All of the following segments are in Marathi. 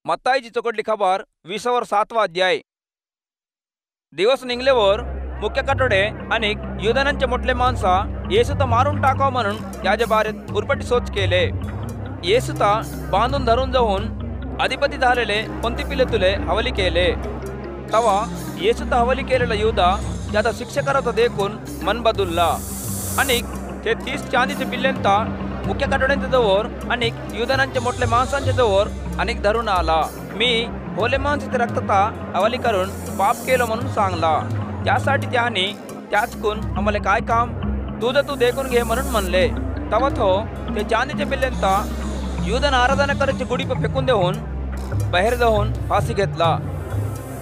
मत्ताईची चोकटली खबर 20:7 अध्याय. दिवस निघल्यावर मुख्य कटोडे आणि युधानांचे मोठले माणसा येसूता मारून टाकावं म्हणून त्याच्या बारेत उरपटी सोच केले. येसूता बांधून धरून जाऊन अधिपती झालेले पंती पिलातुले हवाली केले. तवा येसूता हवाली केलेला युधा त्याचा शिक्षा करत देखून मन बदलला आणि ते 30 चांदीचे पिल्ल्यांता मुख्य कटोड्यांच्या जवळ आणि युधानांच्या मोठल्या माणसांच्या जवळ अनेक धरून आला. मी होले माणसाचे रक्तता हवाली करून पाप केलं म्हणून सांगला. त्यासाठी त्याने त्याचकून आम्हाला काय काम, तुझं तू देखून घे म्हणून म्हणले. तवा तो ते चांदीच्या पिल्ल्यांता युधान आराधना करायची गुढी फेकून देऊन बाहेर जाऊन फाशी घेतला.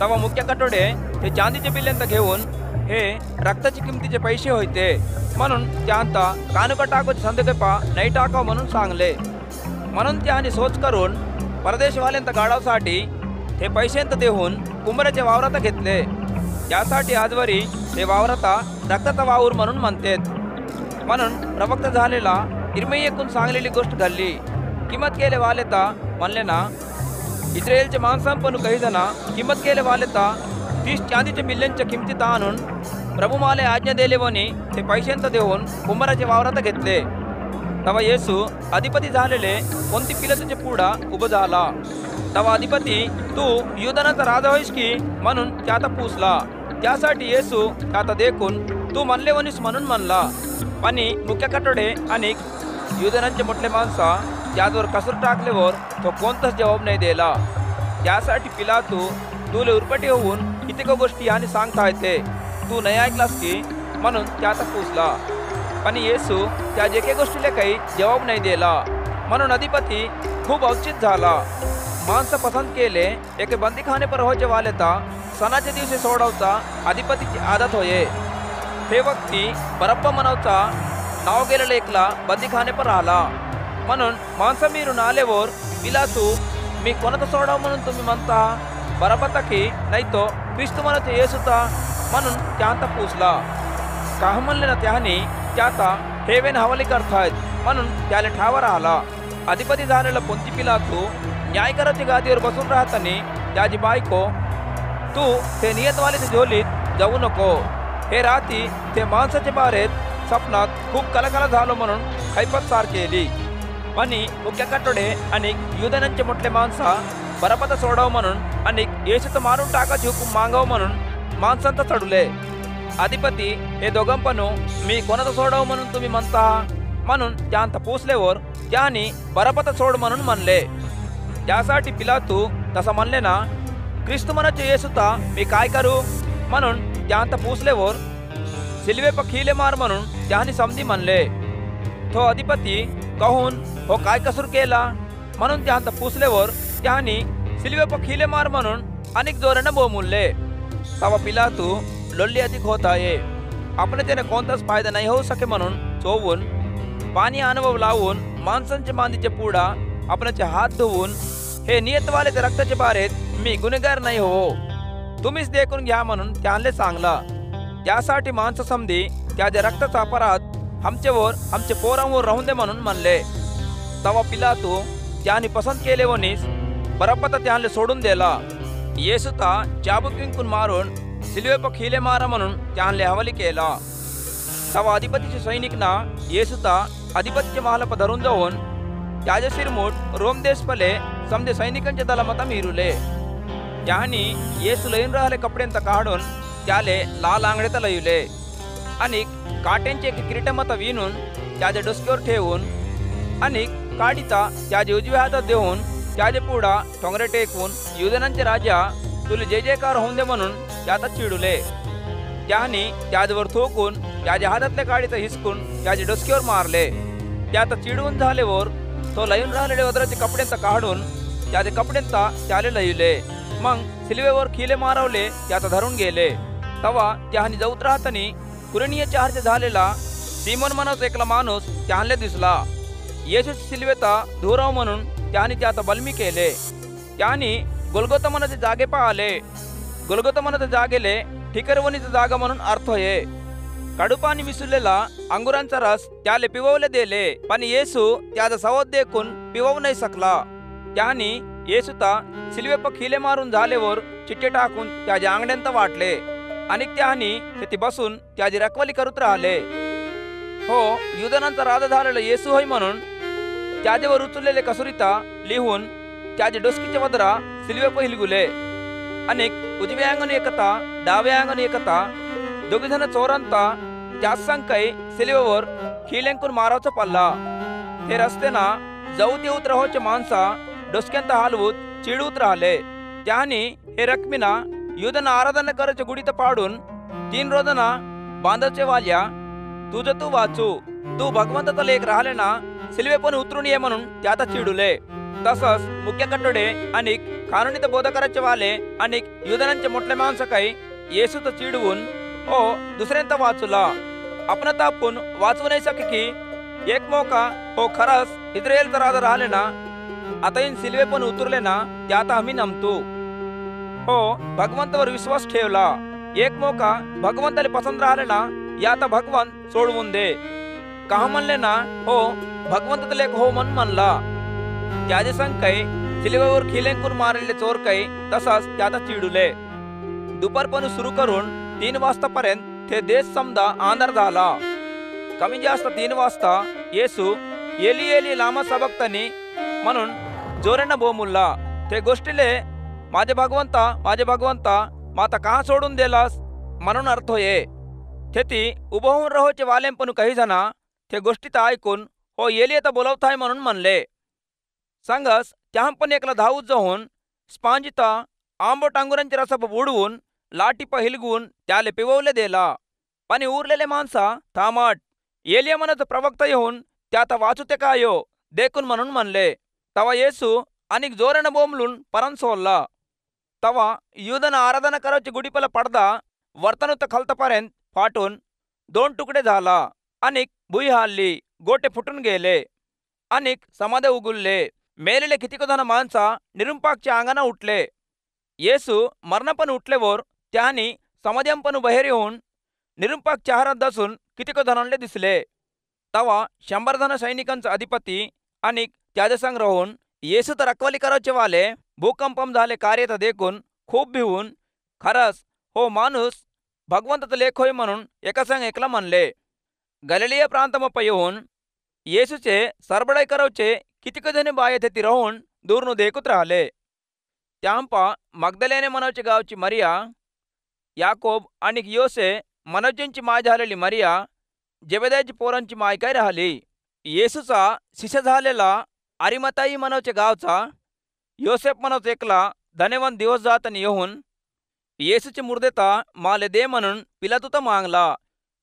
तवा मुख्य कटोडे ते चांदीचे पिल्ल्यांता घेऊन हे रक्ताची किमतीचे पैसे होते म्हणून त्यांता कानुका टाकायचे संदेपा नाही टाकाव म्हणून सांगले. म्हणून त्याने सोच करून परदेशवाल्यांता गाडावसाठी ते पैशांत देऊन कुंभराच्या वावरात घेतले. त्यासाठी आजवरी ते वावराता रक्ताचा वावर म्हणून म्हणतात. म्हणून प्रवक्त झालेला इर्मयेकून सांगलेली गोष्ट घडली. किंमत केले वालेता म्हणले ना, इस्रायलच्या माणसांपण काही जण किंमत केले वालेता 30 चांदीच्या मिल्यांच्या किमतीत आणून प्रभू माले आज्ञा दिलेवनी ते पैशांत देऊन कुंभाराच्या वावरात घेतले. तवा येसू अधिपती झालेले कोणती पिलातुचे पुढा उभं झाला. तवा अधिपती तू युधानाचा राजा होईस की म्हणून त्याता पूसला. त्यासाठी येसू त्याता देखून तू म्हणलेवनीस म्हणून म्हणला. आणि मुख्य कटोडे आणि युधानांचे मोठले माणसा त्यावर कसर टाकल्यावर तो कोणताच जबाब नाही दिला. त्यासाठी पिलातू तुले उरपटी होऊन कितीक गोष्टी आणि सांगता येते, तू नाही ऐकलास की म्हणून त्याचा पूसला. पण येसू त्या जे काही गोष्टीला काही जबाब नाही दिला. म्हणून अधिपती खूप औचित झाला. माणसं पसंत केले एक बंदीखाने पर व्हायचे वालेता सणाच्या दिवशी सोडवचा अधिपतीची आदत होये. हे व्यक्ती बरप्पा मनवचा नाव गेलेला एकला बंदीखाने पर आला. म्हणून माणसं मिरून आल्यावर पिलातू मी कोणाचा सोडाव म्हणून तुम्ही म्हणता, बरप्पा की नाही तो ख्रिस्त म्हणत येसूता म्हणून त्यांता पूसला. का म्हणले ना त्याने त्याता हेवेन हवाली करतायत म्हणून त्याला ठावर आला. अधिपती झालेला पोंती पिलातू न्याय करायच्या गादीवर बसून राहताना त्याची बायको तू ते नियतवालीच्या झोलीत जाऊ नको, हे राती ते माणसाच्या बारेत स्वप्नात खूप कलाकला झालो म्हणून खैपत सार केली. आणि मुख्य कटोडे आणि युधानांचे मोठले माणसा बरपता सोडाव म्हणून आणि येशूचं मारून टाकायचे हुकूम मागाव म्हणून माणसांचा चढवले. अधिपती हे दोघंपणू मी कोणाचा सोडाव म्हणून तुम्ही म्हणता म्हणून त्यांता पोचल्यावर त्याने बरपता सोड म्हणून म्हणले. त्यासाठी पिलातू तसा म्हणले ना, ख्रिस्त म्हणाचे येसूता मी काय करू म्हणून त्यांता पोचल्यावर सिल्वे पखीले मार म्हणून त्याने समधी म्हणले. तो अधिपती कहून हो काय कसूर केला म्हणून त्यांता पोचल्यावर त्याने सिल्वे पखीले मार म्हणून अनेक जोराने बोंबुलले. तवा पिलातू लोल्ली अधिक होत आहे. आपण त्याने कोणताच फायदा नाही होऊ शके म्हणून चोवून पाणी अनुभव लावून माणसांच्या मांदीचे पुढा आपणाचे हात धुवून हे नियतवालेच्या रक्ताच्या बारेत मी गुन्हेगार नाही हो, तुम्हीच देखून घ्या म्हणून त्याने सांगला. त्यासाठी माणसं समधी त्याच्या रक्ताचा अपराध आमच्यावर आमचे पोरांवर राहून दे म्हणून म्हणले. तवा पिलातू त्याने पसंत केले वनीस बरपता त्याने सोडून दिला. येसूता चाबूक विंकून मारून सिल्वे पखीले मारा म्हणून त्याने हवाली केला. तवा अधिपतीचे सैनिकना येसूता अधिपतीचे महालप धरून जाऊन त्याचे शिरमूट रोम देश पले समजे सैनिकांच्या दलामता मिरुले. त्याने येसू लयून राहिले कपड्यांता काढून त्याले लाल आंगडेता लयुले आणि काट्यांचे एक किरीटमता विणून त्याच्या डोसक्यावर ठेवून आणि काडीचा त्याच्या उजव्या हातात देऊन त्याचे पुढा टोंगरे टेकून युधानांचे राजा तुले जय जयकार होऊन दे म्हणून त्याचा चिडुले. त्याने त्याच्यावर थोकून त्याच्या हातातल्या काडीचा हिसकून त्याच्या डोसक्यावर मारले. त्यात चिडवून झाल्यावर तो लयून राहिलेले वदराचे कपड्यांता काढून त्याचे कपड्यांता त्याले लयुले. मग सिल्वेवर खिले मारवले त्याचा धरून गेले. तवा त्याने जाऊत राहतानी कुरेनियाच्या हारचे झालेला सिमोन म्हणत एकला माणूस त्याने दिसला. येशूची सिल्वेता धुराव म्हणून त्याने त्याचा बलमी केले. त्याने गोलगोता मनाचे जागे पाहिले. गोलगोता मनाचे जागेले ठिकरवणीचा जागा म्हणून अर्थ आहे. कडू पाणी मिसळलेला अंगुरांचा रस त्याले पिववले दिले. पण येसू त्याचा सवत देखून पिववू नाही शकला. त्याने येसुता सिल्वेप खिले मारून झालेवर चिट्टे टाकून त्याच्या आंगड्यांत वाटले आणि त्यानी तेथे बसून त्याची रखवाली करत राहिले. हो युदनांचा राजा झालेला येसू होय म्हणून त्याच्यावर उचललेले कसुरिता लिहून त्याचे डोसकीचे वदरा सिल्वेप हिलगुले. अनेक उजव्या अंगण एकता डाव्या अंगण एकता दोघी जण चोरांता त्याच संकय सिल्वेवर खिलेंकून मारावचं पडला. ते रस्त्याना जाऊ येऊत राहोचे माणसा डोसक्यांत हालवूत चिडूत राहिले. त्यानी हे रकमीना युदना आराधना करायचे गुडीत पाडून 3 रोजना बांधाचे वाल्या तुझं तू वाचू तू भगवंताचा लेख राहिले ना सिल्वे पण उतरून ये म्हणून त्यात चिडुले. तसंच मुख्य कटोडे आणि कानुनीत बोधकाराचे वाले आणि युदनांचे मोठले माणसं काही येसूत चिडवून हो दुसऱ्यांदा वाचूला आपण तापून वाचू नाही सके की एक मोका हो खरंच इस्रायलचा राजा राहिले ना आता इन सिल्वे पण उतरले ना त्यात आम्ही नमतो. हो भगवंतावर विश्वास ठेवला एक मोका भगवंताला पसंत राहिले ना यात भगवंत सोडवून दे का म्हणले ना हो भगवंत लेख हो म्हणला. त्याचे संकय सिल्वेवर खिलेंकून मारलेले चोर काही तसाच त्यात चिडुले. दुपारपण सुरू करून 3 वाजतापर्यंत ते देश समजा अंधार झाला. कमी जास्त 3 वाजता येसू एली एली लामा सबक्तनी म्हणून जोरेनं बोमुल्ला. ते गोष्टीले माझे भगवंता माता का सोडून दिलास म्हणून अर्थ होये. तेथी उभं होऊन रहोचे वालेम पण काही जना ते गोष्टीत ऐकून हो एली आता बोलवताय म्हणून म्हणले. सांगस त्या पण एकला धावूत जाऊन स्पांजिता आंबट अंगुरांचे रसप बुडवून लाटी हिलगून त्याले पिववले दिला. पण उरलेले माणसा थांबट एलिया म्हणत प्रवक्ता येऊन त्यात वाचूते कायो देखून म्हणून म्हणले. तवा येसू आणि जोरानं बोंबलून परन सोडला. तवा युदना आराधना करायची गुडीपला पडदा वर्तनुत खालतापर्यंत फाटून 2 तुकडे झाला. अनेक भुई हालली गोटे फुटून गेले. अनेक समाधे उगुलले. मेलेले कितीक जण माणसा निरुंपाकच्या अंगणा उठले. येसू मरणपण उठलेवर त्यानी समाध्यांपण बाहेर येऊन निरुंपाक चहारात दसून कितीक जणांले दिसले. तवा 100 जण सैनिकांचा अधिपती आणि त्याच्या संग राहून येसू तर रखवाली करायचे वाले भूकंपम झाले कार्यत देखून खूप भिवून खरंच हो माणूस भगवंताचा लेख होय म्हणून एका संग एकला म्हणले. गलिलिया प्रांतमप येऊन येसूचे सरबडाई करावचे कितीक जणी बाय तेथे राहून दूरनु देखूत राहिले. त्यांपा मगदलेने मनवचे गावची मरिया याकोब आणि योसे मनोजींची माय झालेली मरिया जेबेदाची पोरांची माय काय राहिली. येसूचा शिष्य झालेला अरिमताई मनवचे गावचा योसेफ मनवच एकला धनेवन दिवस जातनी येऊन येसूचे मुर्देता माले दे म्हणून पिलातूत मागला.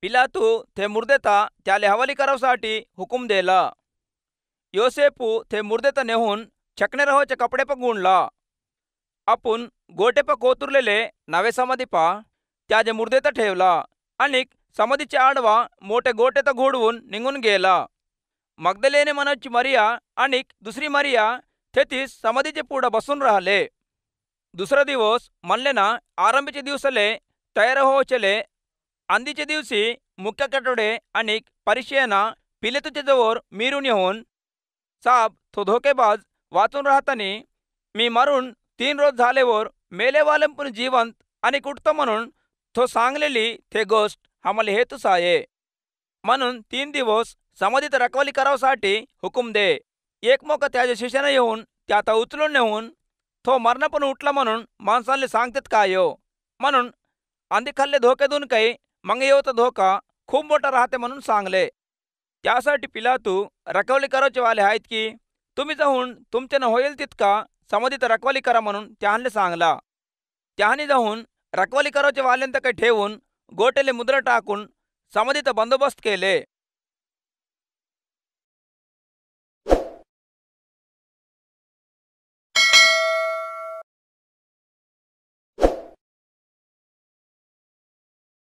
पिलातू ते मुर्देता त्याले हवाली करावसाठी हुकूम दिला. योसेफू ते मुर्देता नेहून छकणे रहोचे कपडे प गुंडला. आपण गोटे प कोतुरलेले नवे समाधीपा त्याचे मुर्देता ठेवला आणि समाधीचे आडवा मोठे गोटेता घोडवून निघून गेला. मगदलेने मनवची मरिया आणि दुसरी मरिया तेथीस समाधीचे पुढं बसून राहिले. दुसरा दिवस म्हणले ना आरंभीचे दिवसले तयार होचले. अंदीचे दिवशी मुख्य कटोडे आणि परिचयना पिलेतुचे जवळ मिरून येऊन साब तो धोकेबाज वाचून राहतानी मी मरून 3 रोज झालेवर मेलेवालेम पण जिवंत आणि उठतो म्हणून तो सांगलेली ते गोष्ट आम्हाला हेतूस आहे म्हणून 3 दिवस समाधीत रखवाली करावसाठी हुकूम दे. एक मोका त्याच्या शिष्याने येऊन त्यात उचलून नेऊन तो मरण पण उठला म्हणून माणसांले सांगतात कायो म्हणून अंधी खाल्ले धोके देऊन काही मग येऊचा धोका खूप मोठा राहते म्हणून सांगले. त्यासाठी पिलातू रखवाली करायचे वाले आहेत की तुम्ही जाऊन तुमच्यानं होईल तितका समाधीत रखवाली करा म्हणून त्याहले सांगला. त्याहानी जाऊन रखवाली करायचे वाल्यांत काही ठेवून गोटेले मुद्रा टाकून समाधीत बंदोबस्त केले.